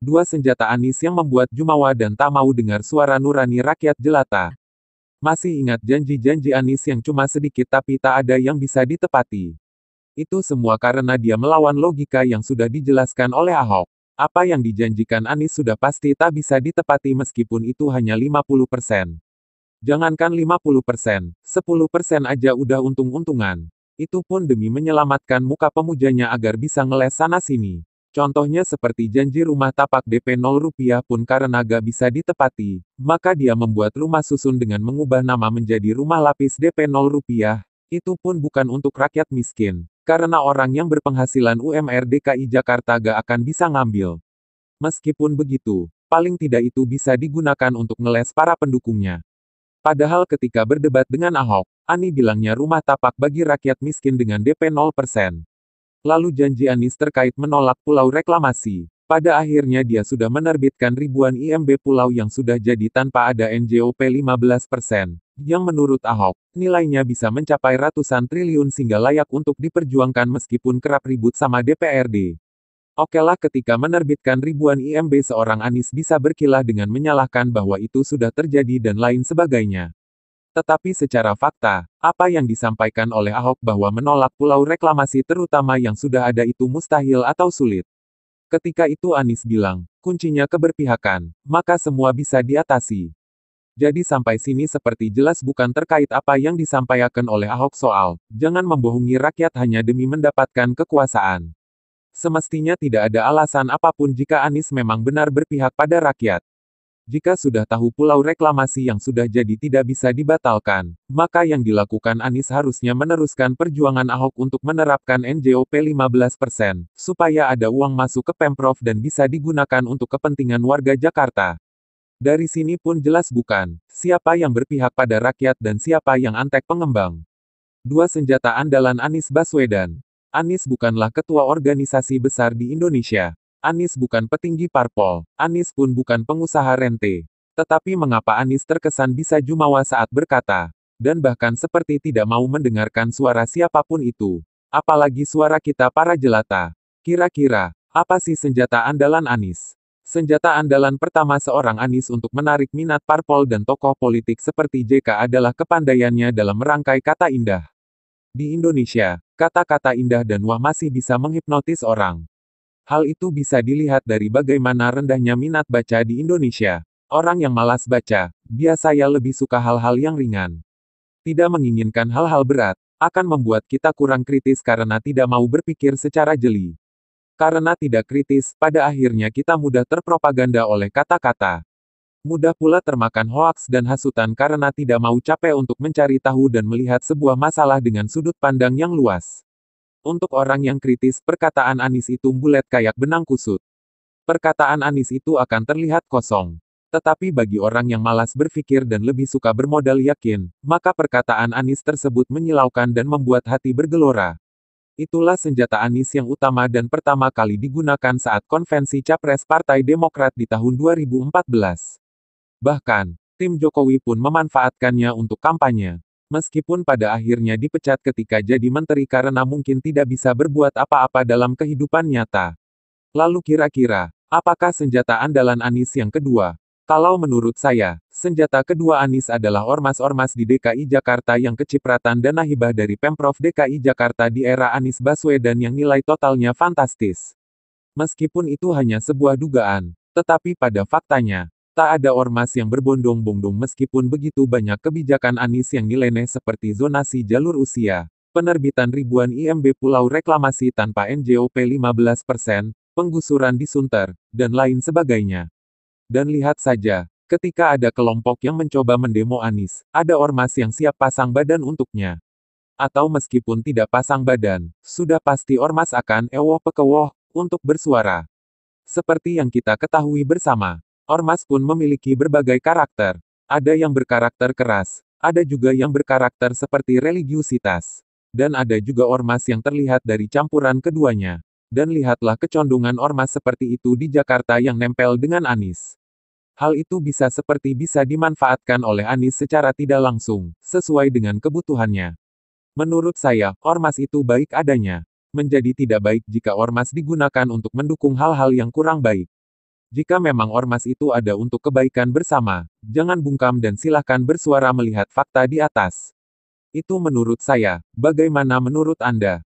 Dua senjata Anies yang membuat jumawa dan tak mau dengar suara nurani rakyat jelata. Masih ingat janji-janji Anies yang cuma sedikit tapi tak ada yang bisa ditepati. Itu semua karena dia melawan logika yang sudah dijelaskan oleh Ahok. Apa yang dijanjikan Anies sudah pasti tak bisa ditepati meskipun itu hanya 50%. Jangankan 50%, 10% aja udah untung-untungan. Itu pun demi menyelamatkan muka pemujanya agar bisa ngeles sana-sini. Contohnya seperti janji rumah tapak DP 0 rupiah pun karena gak bisa ditepati, maka dia membuat rumah susun dengan mengubah nama menjadi rumah lapis DP 0 rupiah. Itu pun bukan untuk rakyat miskin, karena orang yang berpenghasilan UMR DKI Jakarta gak akan bisa ngambil. Meskipun begitu, paling tidak itu bisa digunakan untuk ngeles para pendukungnya. Padahal ketika berdebat dengan Ahok, Ani bilangnya rumah tapak bagi rakyat miskin dengan DP 0%. Lalu janji Anies terkait menolak pulau reklamasi. Pada akhirnya dia sudah menerbitkan ribuan IMB pulau yang sudah jadi tanpa ada NJOP 15%, yang menurut Ahok, nilainya bisa mencapai ratusan triliun sehingga layak untuk diperjuangkan meskipun kerap ribut sama DPRD. Okelah ketika menerbitkan ribuan IMB seorang Anies bisa berkilah dengan menyalahkan bahwa itu sudah terjadi dan lain sebagainya. Tetapi secara fakta, apa yang disampaikan oleh Ahok bahwa menolak pulau reklamasi terutama yang sudah ada itu mustahil atau sulit. Ketika itu Anies bilang, kuncinya keberpihakan, maka semua bisa diatasi. Jadi sampai sini seperti jelas bukan terkait apa yang disampaikan oleh Ahok soal, jangan membohongi rakyat hanya demi mendapatkan kekuasaan. Semestinya tidak ada alasan apapun jika Anies memang benar berpihak pada rakyat. Jika sudah tahu pulau reklamasi yang sudah jadi tidak bisa dibatalkan, maka yang dilakukan Anies harusnya meneruskan perjuangan Ahok untuk menerapkan NJOP 15%, supaya ada uang masuk ke Pemprov dan bisa digunakan untuk kepentingan warga Jakarta. Dari sini pun jelas bukan, siapa yang berpihak pada rakyat dan siapa yang antek pengembang. Dua senjata andalan Anies Baswedan. Anies bukanlah ketua organisasi besar di Indonesia. Anies bukan petinggi parpol. Anies pun bukan pengusaha rente. Tetapi mengapa Anies terkesan bisa jumawa saat berkata, dan bahkan seperti tidak mau mendengarkan suara siapapun itu. Apalagi suara kita para jelata. Kira-kira, apa sih senjata andalan Anies? Senjata andalan pertama seorang Anies untuk menarik minat parpol dan tokoh politik seperti JK adalah kepandaiannya dalam merangkai kata indah. Di Indonesia, kata-kata indah dan wah masih bisa menghipnotis orang. Hal itu bisa dilihat dari bagaimana rendahnya minat baca di Indonesia. Orang yang malas baca, biasanya lebih suka hal-hal yang ringan. Tidak menginginkan hal-hal berat, akan membuat kita kurang kritis karena tidak mau berpikir secara jeli. Karena tidak kritis, pada akhirnya kita mudah terpropaganda oleh kata-kata. Mudah pula termakan hoaks dan hasutan karena tidak mau capek untuk mencari tahu dan melihat sebuah masalah dengan sudut pandang yang luas. Untuk orang yang kritis, perkataan Anies itu bulet kayak benang kusut. Perkataan Anies itu akan terlihat kosong. Tetapi bagi orang yang malas berpikir dan lebih suka bermodal yakin, maka perkataan Anies tersebut menyilaukan dan membuat hati bergelora. Itulah senjata Anies yang utama dan pertama kali digunakan saat konvensi Capres Partai Demokrat di tahun 2014. Bahkan, tim Jokowi pun memanfaatkannya untuk kampanye. Meskipun pada akhirnya dipecat ketika jadi menteri karena mungkin tidak bisa berbuat apa-apa dalam kehidupan nyata. Lalu kira-kira, apakah senjata andalan Anies yang kedua? Kalau menurut saya, senjata kedua Anies adalah ormas-ormas di DKI Jakarta yang kecipratan dana hibah dari Pemprov DKI Jakarta di era Anies Baswedan yang nilai totalnya fantastis. Meskipun itu hanya sebuah dugaan, tetapi pada faktanya, tak ada ormas yang berbondong-bondong meskipun begitu banyak kebijakan Anies yang nyeleneh seperti zonasi jalur usia, penerbitan ribuan IMB pulau reklamasi tanpa NJOP 15%, penggusuran di Sunter, dan lain sebagainya. Dan lihat saja, ketika ada kelompok yang mencoba mendemo Anies, ada ormas yang siap pasang badan untuknya. Atau meskipun tidak pasang badan, sudah pasti ormas akan ewoh pekewoh untuk bersuara. Seperti yang kita ketahui bersama. Ormas pun memiliki berbagai karakter. Ada yang berkarakter keras, ada juga yang berkarakter seperti religiusitas. Dan ada juga ormas yang terlihat dari campuran keduanya. Dan lihatlah kecondongan ormas seperti itu di Jakarta yang nempel dengan Anies. Hal itu bisa dimanfaatkan oleh Anies secara tidak langsung, sesuai dengan kebutuhannya. Menurut saya, ormas itu baik adanya. Menjadi tidak baik jika ormas digunakan untuk mendukung hal-hal yang kurang baik. Jika memang ormas itu ada untuk kebaikan bersama, jangan bungkam dan silahkan bersuara melihat fakta di atas. Itu menurut saya, bagaimana menurut Anda?